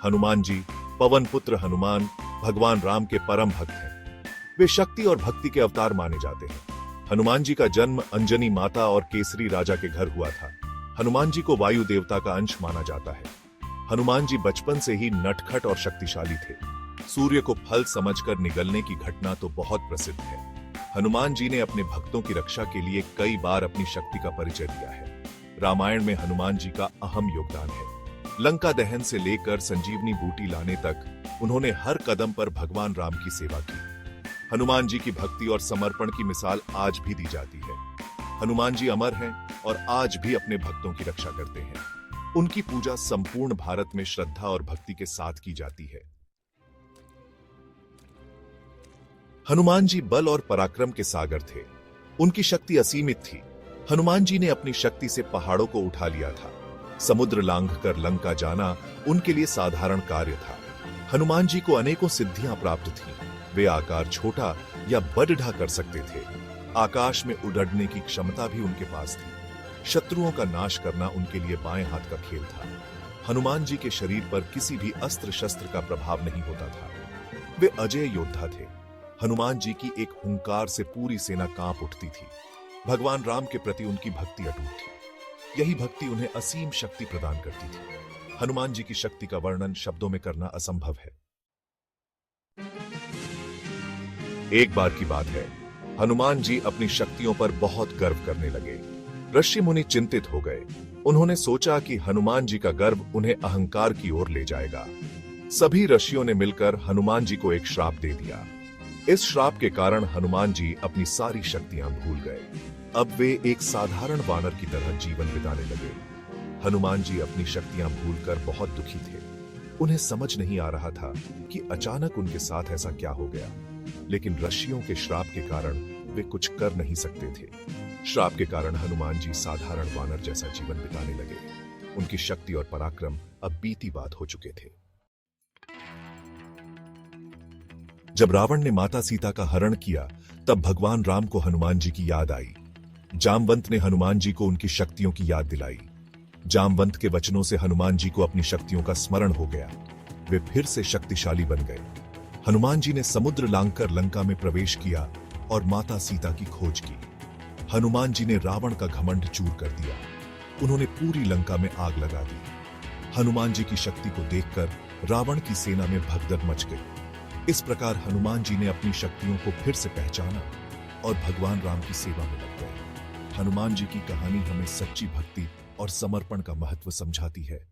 हनुमान जी, पवन पुत्र हनुमान, भगवान राम के परम भक्त हैं। वे शक्ति और भक्ति के अवतार माने जाते हैं। हनुमान जी का जन्म अंजनी माता और केसरी राजा के घर हुआ था। हनुमान जी को वायु देवता का अंश माना जाता है। हनुमान जी बचपन से ही नटखट और शक्तिशाली थे। सूर्य को फल समझकर निगलने की घटना तो बहुत प्रसिद्ध है। हनुमान जी ने अपने भक्तों की रक्षा के लिए कई बार अपनी शक्ति का परिचय दिया है। रामायण में हनुमान जी का अहम योगदान है। लंका दहन से लेकर संजीवनी बूटी लाने तक उन्होंने हर कदम पर भगवान राम की सेवा की। हनुमान जी की भक्ति और समर्पण की मिसाल आज भी दी जाती है। हनुमान जी अमर हैं और आज भी अपने भक्तों की रक्षा करते हैं। उनकी पूजा संपूर्ण भारत में श्रद्धा और भक्ति के साथ की जाती है। हनुमान जी बल और पराक्रम के सागर थे। उनकी शक्ति असीमित थी। हनुमान जी ने अपनी शक्ति से पहाड़ों को उठा लिया था। समुद्र लांघकर लंका जाना उनके लिए साधारण कार्य था। हनुमान जी को अनेकों सिद्धियां प्राप्त थीं। वे आकार छोटा या बड़ा कर सकते थे। आकाश में उड़ने की क्षमता भी उनके पास थी। शत्रुओं का नाश करना उनके लिए बाएं हाथ का खेल था। हनुमान जी के शरीर पर किसी भी अस्त्र शस्त्र का प्रभाव नहीं होता था। वे अजय योद्धा थे। हनुमान जी की एक हुंकार से पूरी सेना कांप उठती थी। भगवान राम के प्रति उनकी भक्ति अटूट थी। यही भक्ति उन्हें असीम शक्ति प्रदान करती थी। हनुमान जी की शक्ति का वर्णन शब्दों में करना असंभव है। एक बार की बात है, हनुमान जी अपनी शक्तियों पर बहुत गर्व करने लगे। ऋषि मुनि चिंतित हो गए। उन्होंने सोचा कि हनुमान जी का गर्व उन्हें अहंकार की ओर ले जाएगा। सभी ऋषियों ने मिलकर हनुमान जी को एक श्राप दे दिया। इस श्राप के कारण हनुमान जी अपनी सारी शक्तियां भूल गए। अब वे एक साधारण वानर की तरह जीवन बिताने लगे। हनुमान जी अपनी शक्तियां भूलकर बहुत दुखी थे। उन्हें समझ नहीं आ रहा था कि अचानक उनके साथ ऐसा क्या हो गया। लेकिन ऋषियों के श्राप के कारण वे कुछ कर नहीं सकते थे। श्राप के कारण हनुमान जी साधारण वानर जैसा जीवन बिताने लगे। उनकी शक्ति और पराक्रम अब बीती बात हो चुके थे। जब रावण ने माता सीता का हरण किया, तब भगवान राम को हनुमान जी की याद आई। जामवंत ने हनुमान जी को उनकी शक्तियों की याद दिलाई। जामवंत के वचनों से हनुमान जी को अपनी शक्तियों का स्मरण हो गया। वे फिर से शक्तिशाली बन गए। हनुमान जी ने समुद्र लांघकर लंका में प्रवेश किया और माता सीता की खोज की। हनुमान जी ने रावण का घमंड चूर कर दिया। उन्होंने पूरी लंका में आग लगा दी। हनुमान जी की शक्ति को देखकर रावण की सेना में भगदड़ मच गई। इस प्रकार हनुमान जी ने अपनी शक्तियों को फिर से पहचाना और भगवान राम की सेवा में लग गए। हनुमान जी की कहानी हमें सच्ची भक्ति और समर्पण का महत्व समझाती है।